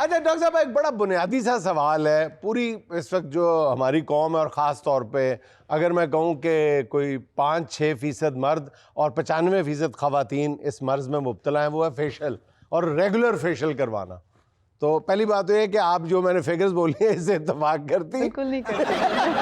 अच्छा डॉक्टर साहब, एक बड़ा बुनियादी सा सवाल है। पूरी इस वक्त जो हमारी कौम है और ख़ास तौर पे अगर मैं कहूँ कि कोई 5-6% मर्द और 95% ख़वातीन इस मर्ज़ में मुब्तला हैं, वो है फेशियल और रेगुलर फेशियल करवाना। तो पहली बात तो ये है कि आप जो मैंने फिगर्स बोली है इससे इत्तेफाक करती? बिल्कुल नहीं करते।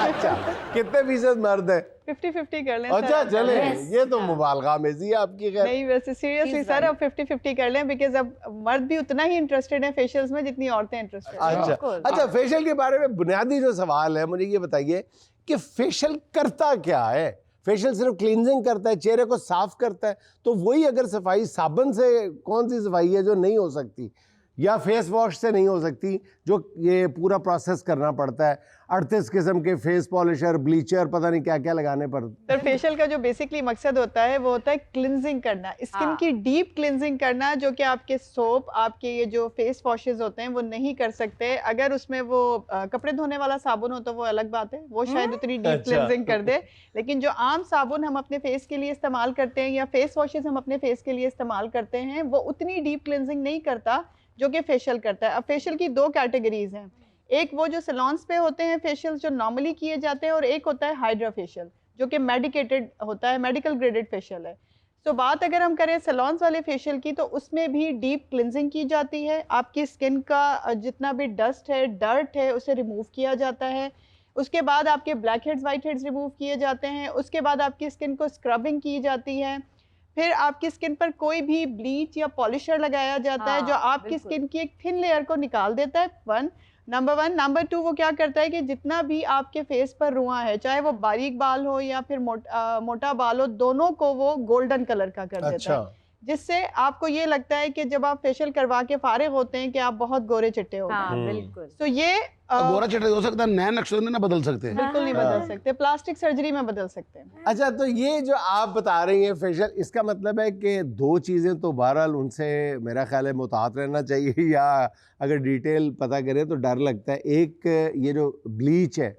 अच्छा, कितने फीसद मर्द है? 50-50 कर लें। अच्छा चले, Yes. ये तो मुबालगा आमेज़ी है आपकी। खैर नहीं, वैसे सीरियसली सर अब 50-50 कर लें, बिकॉज अब मर्द भी उतना ही इंटरेस्टेड है फेशियल्स में जितनी औरतें इंटरेस्टेड हैं। अच्छा, फेशियल के बारे में बुनियादी जो सवाल है, मुझे ये बताइए कि फेशियल करता क्या है? फेशियल सिर्फ क्लींजिंग करता है, चेहरे को साफ करता है, तो वही अगर सफाई साबुन से, कौन सी सफाई है जो नहीं हो सकती, या फेस वॉश से नहीं हो सकती, जो ये पूरा प्रोसेस करना पड़ता है, 38 किस्म के फेस पॉलिशर, ब्लीचर, पता नहीं क्या क्या लगाने पड़ते? सर फेशियल का जो बेसिकली मकसद होता है वो होता है क्लिनजिंग करना, स्किन की डीप क्लिनजिंग करना, जो कि आपके सोप, आपके ये जो फेस वॉशेस होते हैं वो नहीं कर सकते। अगर उसमें वो कपड़े धोने वाला साबुन हो तो वो अलग बात है, वो शायद उतनी डीप क्लिनजिंग कर दे, लेकिन जो आम साबुन हम अपने फेस के लिए इस्तेमाल करते हैं या फेस वॉशेस हम अपने फेस के लिए इस्तेमाल करते हैं, वो उतनी डीप क्लिनजिंग नहीं करता जो कि फेशियल करता है। अब फेशियल की 2 कैटेगरीज हैं, एक वो जो सैलून्स पे होते हैं फेशियल जो नॉर्मली किए जाते हैं, और एक होता है हाइड्रा फेशियल जो कि मेडिकेटेड होता है, मेडिकल ग्रेडेड फेशियल है। तो बात अगर हम करें सैलून्स वाले फेशियल की, तो उसमें भी डीप क्लिनजिंग की जाती है। आपकी स्किन का जितना भी डस्ट है, डर्ट है, उसे रिमूव किया जाता है। उसके बाद आपके black heads, white heads remove किए जाते हैं। उसके बाद आपकी स्किन को स्क्रबिंग की जाती है। फिर आपकी स्किन पर कोई भी ब्लीच या पॉलिशर लगाया जाता है जो आपकी स्किन की एक थिन लेयर को निकाल देता है। नंबर 1। नंबर 2, वो क्या करता है कि जितना भी आपके फेस पर रुआं है, चाहे वो बारीक बाल हो या फिर मोटा बाल हो, दोनों को वो गोल्डन कलर का कर देता है, जिससे आपको ये लगता है कि जब आप फेशियल करवा के फारिग होते हैं कि आप बहुत गोरे चिट्टे हो गए। बिल्कुल। तो ये गोरा चिट्टा हो सकता है, नए नक्शे ना बदल सकते हैं। बिल्कुल नहीं बदल सकते, प्लास्टिक सर्जरी में बदल सकते हैं। अच्छा, तो ये जो आप बता रही हैं फेशियल, इसका मतलब है कि 2 चीज़ें तो बहरहाल उनसे मेरा ख्याल है मुताहत रहना चाहिए, या अगर डिटेल पता करें तो डर लगता है। एक ये जो ब्लीच है,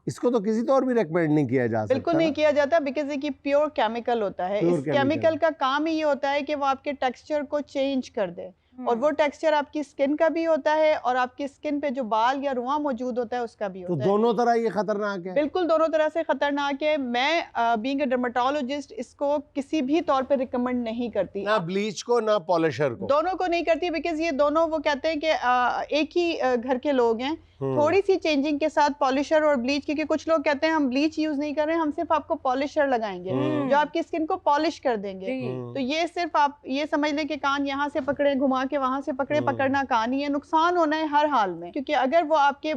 इसको तो किसी तौर भी रेकमेंड नहीं किया जा सकता। बिल्कुल नहीं किया जाता, बिकॉज ये प्योर केमिकल होता है। इस केमिकल का काम ही ये होता है कि वो आपके टेक्सचर को चेंज कर दे, और वो टेक्सचर आपकी स्किन का भी होता है और आपकी स्किन पे जो बाल या रुआं मौजूद होता है उसका भी होता है। तो दोनों तरह ये खतरनाक है? बिल्कुल दोनों तरह से खतरनाक है। मैं बीइंग अ डर्मेटोलॉजिस्ट इसको किसी भी तौर पे रिकमेंड नहीं करती, ना ब्लीच को ना पॉलिशर को, दोनों को नहीं करती, बिकॉज ये दोनों वो कहते हैं कि एक ही घर के लोग हैं। थोड़ी सी चेंजिंग के साथ पॉलिशर और ब्लीच, क्योंकि कुछ लोग कहते हैं हम ब्लीच यूज नहीं कर रहे हैं, हम सिर्फ आपको पॉलिशर लगाएंगे जो आपकी स्किन को पॉलिश कर देंगे। तो ये सिर्फ आप ये समझ लें कि कान यहाँ से पकड़े, घुमा के वहां से पकड़े, पकड़ना कान ही है। नुकसान होना है हर हाल में, क्योंकि अगर वो आपके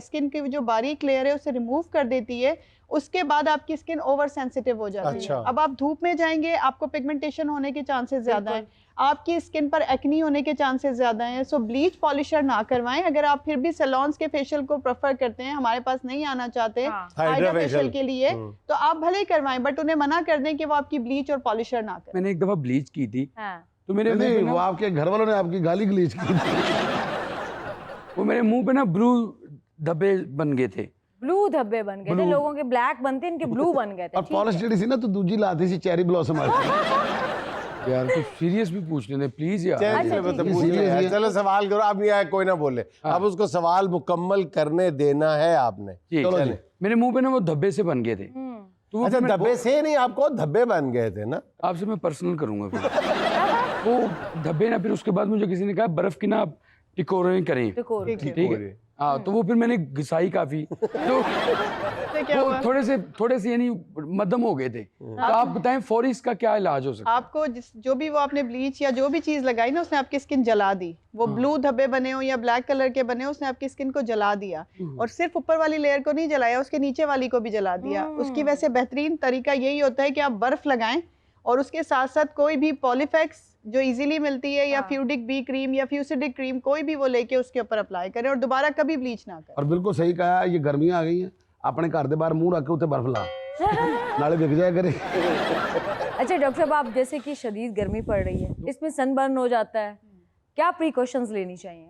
स्किन की जो बारीक लेयर है उसे रिमूव कर देती है, उसके बाद आपकी स्किन ओवर सेंसिटिव हो जाती है। अब आप धूप में जाएंगे, आपको पिगमेंटेशन होने के चांसेस ज्यादा हैं, आपकी स्किन पर एक्नी होने के चांसेस ज्यादा हैं। सो ब्लीच पॉलिशर ना करवाएं। अगर आप फिर भी सैलून्स के फेशियल को प्रेफर करते हैं, हमारे पास नहीं आना चाहते हाइड्रा फेशियल के लिए, तो आप भले ही करवाएं, बट उन्हें मना कर दें कि वो आपकी ब्लीच और पॉलिशर ना करें। मैंने एक दफा ब्लीच की थी, तो मेरे नहीं, वो आपके घर वालों ने आपकी गाली गलीज की थी। वो मेरे मुंह पे ना ब्लू धब्बे बन गए थे। ब्लू धब्बे बन गए थे, लोगों के ब्लैक बनते, इनके ब्लू बन गए थे। और पॉलिश जेडी सी ना तो दूजी लाती सी चेरी ब्लॉसम आती। यार कुछ सीरियस भी पूछ लेने प्लीज यार। चलो सवाल करो। अब ये कोई ना बोले, अब उसको सवाल मुकम्मल करने देना है आपने। चलो, मेरे मुंह पे ना वो धब्बे से बन गए थे। तो अच्छा, धब्बे से नहीं, आपको धब्बे बन गए थे ना? आपसे मैं पर्सनल करूंगा फिर। वो धब्बे ना, फिर उसके बाद मुझे किसी ने कहा बर्फ की ना आप टिकोरे करें, ठीक है? हाँ, तो वो फिर मैंने घिसाई काफी, तो वो थोड़े से यानी मध्यम हो गए थे। तो आप बताएं फौरी इसका क्या इलाज हो सकता है? आपको जो भी वो आपने ब्लीच या जो भी चीज लगाई ना, उसने आपकी स्किन जला दी। वो ब्लू धब्बे बने हो या ब्लैक कलर के बने हो, उसने आपकी स्किन को जला दिया, और सिर्फ ऊपर वाली लेयर को नहीं जलाया, उसके नीचे वाली को भी जला दिया। उसकी वैसे बेहतरीन तरीका यही होता है कि आप बर्फ लगाएं, और उसके साथ साथ कोई भी पॉलीफेक्स जो इजीली मिलती है, या फ्यूडिक बी क्रीम या फ्यूसिडिक क्रीम, कोई भी वो लेके उसके ऊपर अप्लाई करें, और दोबारा कभी ब्लीच ना करें। और बिल्कुल सही कहा, ये गर्मियां आ गई हैं, अपने घर के बाहर मुंह रख के उत्ते बर्फ ला नाले गिर जाया करे। अच्छा डॉक्टर साहब, आप जैसे कि शदीद गर्मी पड़ रही है, इसमें सनबर्न हो जाता है, क्या प्रिकॉशंस लेनी चाहिए?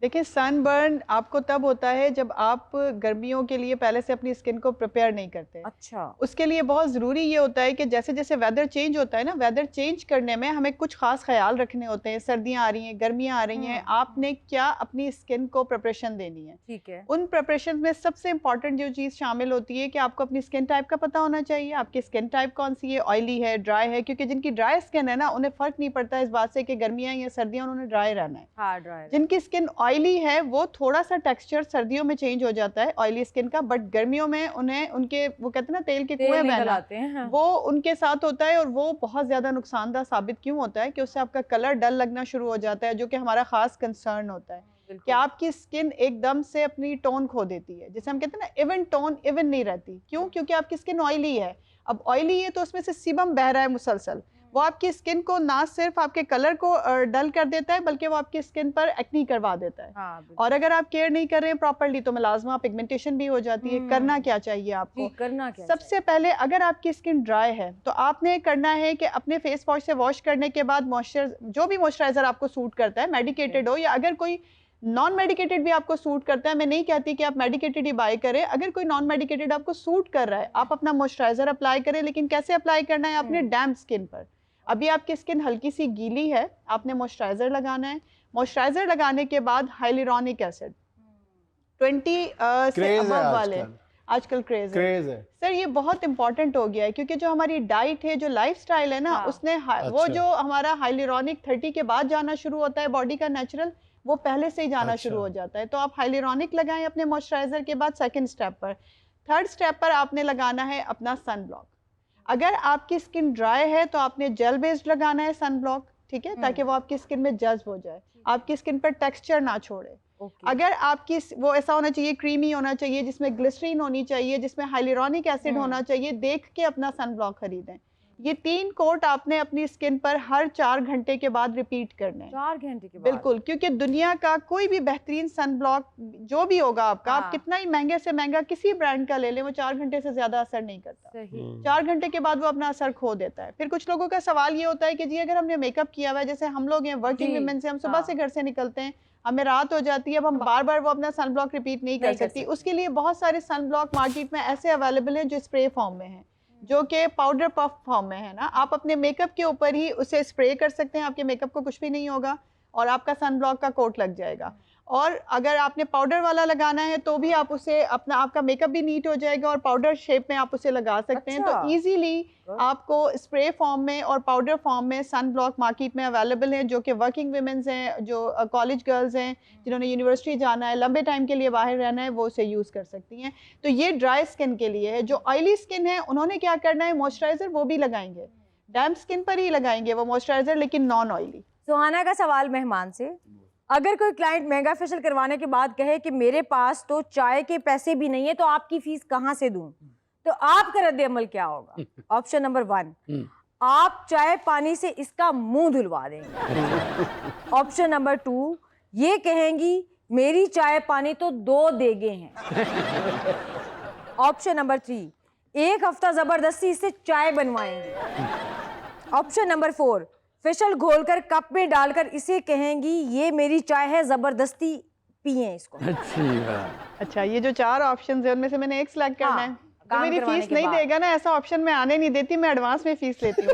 देखिए सनबर्न आपको तब होता है जब आप गर्मियों के लिए पहले से अपनी स्किन को प्रिपेयर नहीं करते। अच्छा। उसके लिए बहुत ज़रूरी ये होता है कि जैसे जैसे वेदर चेंज होता है ना, वेदर चेंज करने में हमें कुछ खास ख्याल रखने होते हैं। सर्दियाँ आ रही हैं, गर्मियाँ आ रही हैं, आपने क्या अपनी स्किन को प्रिपरेशन देनी है। ठीक है। उन प्रिपरेशन में सबसे इंपॉर्टेंट जो चीज़ शामिल होती है कि आपको अपनी स्किन टाइप का पता होना चाहिए। आपकी स्किन टाइप कौन सी है, ऑयली है, ड्राई है, क्योंकि जिनकी ड्राई स्किन है ना उन्हें फ़र्क नहीं पड़ता इस बात से कि गर्मियाँ या सर्दियाँ, उन्होंने ड्राई रहना है। हाँ, ड्राई। जिनकी स्किन ऑयली है वो थोड़ा सा टेक्सचर सर्दियों में चेंज हो जाता है ऑयली स्किन का, बट गर्मियों में उन्हें उनके वो कहते हैं ना तेल के कुएं बहना, हैं। वो उनके साथ होता है। और वो बहुत ज़्यादा नुकसानदायक साबित क्यों होता है कि उससे आपका कलर डल लगना शुरू हो जाता है, जो कि हमारा खास कंसर्न होता है कि आपकी स्किन एकदम से अपनी टोन खो देती है, जिसे हम कहते हैं ना इवन टोन इवन नहीं रहती। क्यों? क्योंकि आपकी स्किन ऑयली है। अब ऑयली है तो उसमें से सीबम बह रहा है मुसलसल, वो आपकी स्किन को ना सिर्फ आपके कलर को डल कर देता है बल्कि वो आपकी स्किन पर एक्नी करवा देता है। हाँ, और अगर आप केयर नहीं कर रहे हैं प्रॉपर्ली तो मुलाजमा पिगमेंटेशन भी हो जाती है। करना क्या चाहिए आपको? करना क्या सबसे पहले अगर आपकी स्किन ड्राई है तो आपने करना है कि अपने फेस वॉश से वॉश करने के बाद जो भी मॉइस्चराइजर आपको सूट करता है, मेडिकेटेड हो या अगर कोई नॉन मेडिकेटेड भी आपको सूट करता है, मैं नहीं कहती कि आप मेडिकेटेड ही बाय करें, अगर कोई नॉन मेडिकेटेड आपको सूट कर रहा है आप अपना मॉइस्चराइजर अप्लाई करें। लेकिन कैसे अप्लाई करना है? अपने डैम्प स्किन पर। अभी आपकी स्किन हल्की सी गीली है, आपने मॉइस्चराइजर लगाना है। मॉइस्चराइजर लगाने के बाद हाइलुरोनिक एसिड 20 से अबव वाले आजकल क्रेज है सर। ये बहुत इंपॉर्टेंट हो गया है क्योंकि जो हमारी डाइट है, जो लाइफस्टाइल है ना, उसने वो जो हमारा हाइलुरोनिक 30 के बाद जाना शुरू होता है बॉडी का नेचुरल, वो पहले से ही जाना शुरू हो जाता है। तो आप हाइलुरोनिक लगाएं अपने मॉइस्चराइजर के बाद सेकंड स्टेप पर। थर्ड स्टेप पर आपने लगाना है अपना सन ब्लॉक। अगर आपकी स्किन ड्राई है तो आपने जेल बेस्ड लगाना है सन ब्लॉक, ठीक है, ताकि वो आपकी स्किन में जज्ब हो जाए, आपकी स्किन पर टेक्सचर ना छोड़े। अगर आपकी वो ऐसा होना चाहिए, क्रीमी होना चाहिए, जिसमें ग्लिसरीन होनी चाहिए, जिसमें हाइलुरोनिक एसिड होना चाहिए, देख के अपना सन ब्लॉक खरीदें। ये 3 कोट आपने अपनी स्किन पर हर 4 घंटे के बाद रिपीट करने हैं। 4 घंटे के बाद? बिल्कुल, क्योंकि दुनिया का कोई भी बेहतरीन सन ब्लॉक जो भी होगा आपका, आप कितना ही महंगे से महंगा किसी ब्रांड का ले लें, वो 4 घंटे से ज्यादा असर नहीं करता। सही। 4 घंटे के बाद वो अपना असर खो देता है। फिर कुछ लोगों का सवाल ये होता है कि जी अगर हमने मेकअप किया हुआ है, जैसे हम लोग हैं वर्किंग वुमेन से, हम सुबह से घर से निकलते हैं, हमें रात हो जाती है, अब हम बार बार वो अपना सन ब्लॉक रिपीट नहीं कर सकती। उसके लिए बहुत सारे सन ब्लॉक मार्केट में ऐसे अवेलेबल हैं जो स्प्रे फॉर्म में हैं, जो कि पाउडर पफ फॉर्म में है ना। आप अपने मेकअप के ऊपर ही उसे स्प्रे कर सकते हैं, आपके मेकअप को कुछ भी नहीं होगा और आपका सन ब्लॉक का कोट लग जाएगा। और अगर आपने पाउडर वाला लगाना है तो भी आप उसे अपना, आपका मेकअप भी नीट हो जाएगा और पाउडर शेप में आप उसे लगा सकते हैं। तो इजीली आपको स्प्रे फॉर्म में और पाउडर फॉर्म में सन ब्लॉक मार्केट में अवेलेबल हैं, जो कि वर्किंग वुमेन्स हैं, जो कॉलेज गर्ल्स हैं, जिन्होंने यूनिवर्सिटी जाना है, लंबे टाइम के लिए बाहर रहना है, वो उसे यूज़ कर सकती हैं। तो ये ड्राई स्किन के लिए है। जो ऑयली स्किन है उन्होंने क्या करना है, मॉइस्चराइजर वो भी लगाएंगे, डैम्प स्किन पर ही लगाएंगे वो मॉइस्चराइजर, लेकिन नॉन ऑयली। सुहाना का सवाल मेहमान से, अगर कोई क्लाइंट महंगा फेशियल करवाने के बाद कहे कि मेरे पास तो चाय के पैसे भी नहीं है, तो आपकी फीस कहाँ से दूं, तो आपका रद्द अमल क्या होगा? ऑप्शन नंबर 1, आप चाय पानी से इसका मुंह धुलवा देंगे। ऑप्शन नंबर 2, ये कहेंगी मेरी चाय पानी तो 2 देगे हैं। ऑप्शन नंबर 3, 1 हफ्ता जबरदस्ती इससे चाय बनवाएंगे। ऑप्शन नंबर 4, फेशियल घोलकर कप में डालकर इसे कहेंगी ये मेरी चाय है, जबरदस्ती पिए इसको। अच्छा, ये जो 4 ऑप्शन है उनमें से मैंने एक सिलेक्ट करना है। तो मेरी फीस नहीं देगा ना, ऐसा ऑप्शन मैं आने नहीं देती, मैं एडवांस में फीस लेती हूँ।